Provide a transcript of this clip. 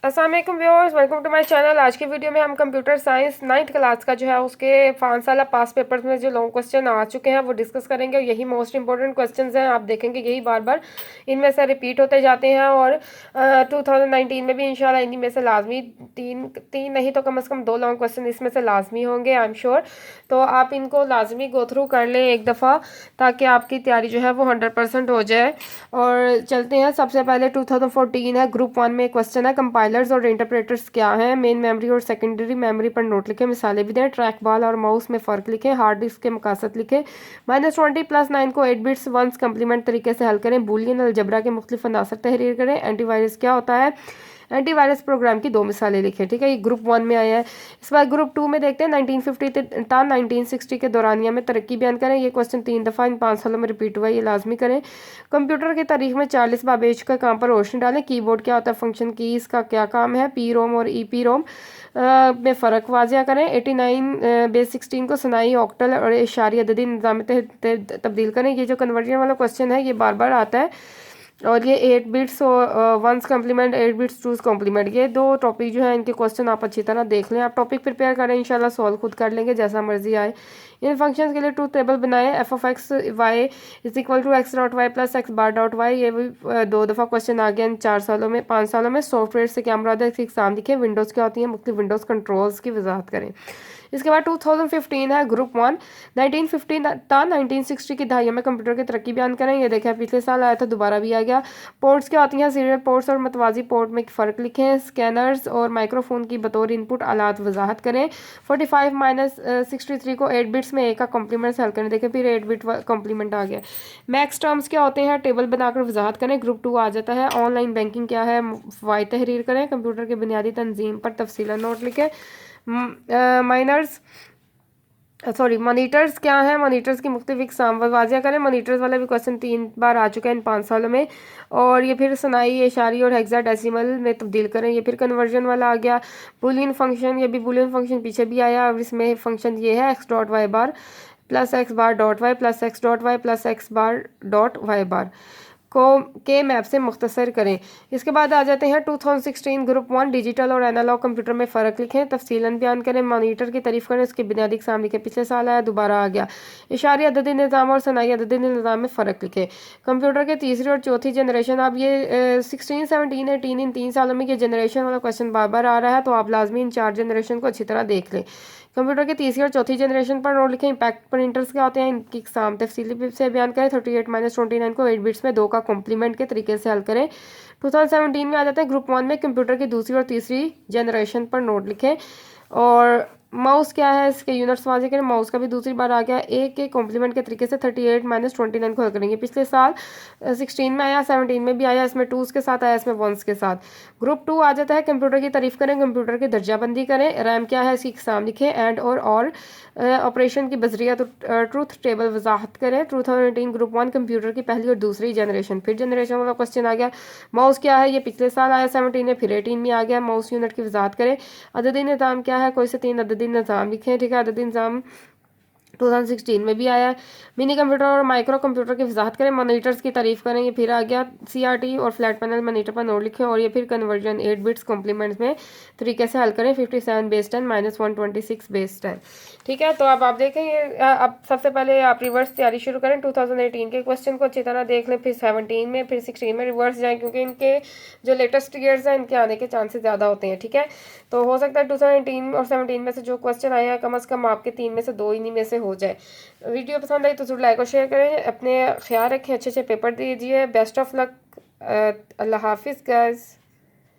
अस्सलाम वालेकुम viewers, welcome to my channel. आज की वीडियो में हम कंप्यूटर साइंस 9th क्लास का जो है उसके 5 साल पास पेपर्स में जो लॉन्ग क्वेश्चन आ चुके हैं वो डिस्कस करेंगे। और यही मोस्ट इंपॉर्टेंट क्वेश्चंस हैं। आप देखेंगे यही बार बार इनमें से रिपीट होते जाते हैं और 2019 में भी इंशाल्लाह इन्हीं में से लाजमी तीन नहीं तो कम से कम 2 लॉन्ग क्वेश्चन इसमें से लाजमी होंगे, आई एम श्योर। तो आप इनको लाजमी गो थ्रू कर लें एक दफ़ा, ताकि आपकी तैयारी जो है वो 100% हो जाए। और चलते हैं, सबसे पहले 2014 है, ग्रुप 1 में क्वेश्चन है कंपाइलर्स और इंटरप्रेटर्स क्या हैं। मेन मेमोरी और सेकेंडरी मेमोरी पर नोट लिखें, मिसालें भी दें। ट्रैक बॉल और माउस में फ़र्क लिखें। हार्ड डिस्क के मकासद लिखें। -20 + 9 को 8 बिट्स वंस कम्प्लीमेंट तरीके से हल करें। बूलियन अलजबरा के मुख्तलिफ अनासर तहरीर करें। एंटीवायरस क्या होता है। एंटीवायरस प्रोग्राम की 2 मिसालें लिखें। ठीक है, ये ग्रुप 1 में आया है। इस बार ग्रुप 2 में देखते हैं 1950 ta 1960 के दौरानिया में तरक्की बयान करें। ये क्वेश्चन 3 दफ़ा इन 5 सालों में रिपीट हुआ है, ये लाजमी करें। कंप्यूटर की तारीख में 40 बाबेज का काम पर रोशनी डालें। कीबोर्ड क्या होता है, फंक्शन की इसका क्या काम है। पी रोम और ई पी रोम में फ़र्क वाजिया करें। 89 बेस 16 को सनाई ऑक्टल और इशारी अददी निज़ाम में तब्दील करें। ये जो कन्वर्जन वाला क्वेश्चन है ये बार बार आता है। और ये 8 बिट्स और वंस कम्प्लीमेंट, 8 बिट्स टूस कम्प्लीमेंट, ये 2 टॉपिक जो है इनके क्वेश्चन आप अच्छी तरह देख लें। आप टॉपिक प्रिपेयर करें, इंशाल्लाह सॉल्व खुद कर लेंगे जैसा मर्जी आए। इन फंक्शंस के लिए ट्रूथ टेबल बनाएं। f(x) y = x.y + x(bar.y), ये भी 2 दफ़ा क्वेश्चन आ गया इन 4 सालों में 5 सालों में। सॉफ्टवेयर से क्या मुराद है, इसकी एग्जाम लिखें। विंडोज़ क्या होती है, मुख्तलिफ विंडोज़ कंट्रोल्स की वजाहत करें। इसके बाद 2015 है, ग्रुप 1। 1950 था 1960 की दहाइयों में कंप्यूटर की तरक्की बयान करें। ये देखें पिछले साल आया था, दोबारा भी आ गया। पोर्ट्स क्या होती हैं, सीरियल पोर्ट्स और मतवाजी पोर्ट में फ़र्क लिखें। स्कैनर्स और माइक्रोफोन की बतौर इनपुट आलात वजाहत करें। 45 - 63 को 8 बिट्स में ए का कॉम्प्लीमेंट हल करें। देखें फिर 8 बिट कॉम्प्लीमेंट आ गया। मैक्स टर्म्स क्या होते हैं, टेबल बनाकर वजाहत करें। ग्रुप 2 आ जाता है। ऑनलाइन बैंकिंग क्या है, वाई तहरीर करें। कंप्यूटर की बुनियादी तंजीम पर तफसीला नोट लिखें। माइनर्स मॉनिटर्स क्या है, मॉनिटर्स की मुख्तलिफ इकसाम वाजिया करें। मॉनिटर्स वाला भी क्वेश्चन 3 बार आ चुका है इन 5 सालों में। और ये फिर सनाई, एशारी और हेक्साडेसिमल में तब्दील करें। ये फिर कन्वर्जन वाला आ गया। बुलियन फंक्शन, ये भी बुलियन फंक्शन पीछे भी आया। और इसमें फंक्शन ये है x.y बार + x.y + x.y + x.y को के मैप से मुख्तसर करें। इसके बाद आ जाते हैं 2016 ग्रुप 1, डिजिटल और एनालॉग कंप्यूटर में फ़र्क लिखें। तफसीलन बयान करें। मॉनिटर की तारीफ करें, उसकी बुनियादी इकसाम लिखें। पिछले साल आया, दोबारा आ गया। इशारी अददी निज़ाम और सनाई अददी निज़ाम में फ़र्क लिखें। कंप्यूटर के तीसरी और चौथी जनरेशन, अब ये 16, 17, 18 इन 3 सालों में ये जनरेशन वाला क्वेश्चन बार बार आ रहा है, तो आप लाजमी इन 4 जनरेशन को अच्छी तरह देख लें। कंप्यूटर की तीसरी और चौथी जनरेशन पर नोट लिखें। इम्पैक्ट प्रिंटर्स क्या होते हैं, इनकी इकसाम तफसीली से बयान करें। 38 - 29 को 8 बिट्स में 2 का कॉम्प्लीमेंट के तरीके से हल करें। 2017 में आ जाते हैं ग्रुप 1 में, कंप्यूटर की दूसरी और तीसरी जनरेशन पर नोट लिखें। और माउस क्या है, इसके यूनिट्स वाजे करें। माउस का भी दूसरी बार आ गया। ए के कॉम्प्लीमेंट के तरीके से 38 - 29 को हल करेंगे। पिछले साल 16 में आया, 17 में भी आया। इसमें 2s के साथ आया, इसमें 1s के साथ। ग्रुप 2 आ जाता है, कंप्यूटर की तारीफ करें, कंप्यूटर की दर्जाबंदी करें। रैम क्या है, इसकी इकसाम लिखें। एंड और ऑपरेशन की बजरिया तो ट्रूथ टेबल वजाहत करें। 2018 ग्रुप 1, कंप्यूटर की पहली और दूसरी जनरेशन, फिर जनरेशन वाला क्वेश्चन आ गया। माउस क्या है, ये पिछले साल आया 17 में, फिर 18 में आ गया। माउस यूनिट की वजाहत करें। अददी निज़ाम क्या है, कोई से 3 अददी निज़ाम लिखें। ठीक है, अददी निज़ाम 2016 में भी आया है। मिनी कंप्यूटर और माइक्रो कंप्यूटर की वजाहत करें। मॉनिटर्स की तारीफ करें। ये फिर आ गया। CRT और फ्लैट पैनल मॉनिटर पर नोट लिखें। और ये फिर कन्वर्जन 8 बिट्स कॉम्प्लीमेंट्स में तरीके से हल करें। 57 बेस 10 - 126 बेस 10। ठीक है, तो अब आप देखें ये अब सबसे पहले आप रिवर्स तैयारी शुरू करें। 2018 के क्वेश्चन को अच्छी तरह देख लें, फिर 17 में, फिर 16 में रिवर्स जाएं, क्योंकि इनके जो लेटेस्ट ईयर्स हैं इनके आने के चांसेस ज़्यादा होते हैं। ठीक है, तो हो सकता है 2018 और 17 में से जो क्वेश्चन आए हैं कम से कम आपके 3 में से 2 इन्हीं में से हो जाए। वीडियो पसंद आई तो जरूर लाइक और शेयर करें। अपने ख्याल रखें, अच्छे अच्छे पेपर दीजिए। Best of luck. अल्लाह हाफिज़ गाइस।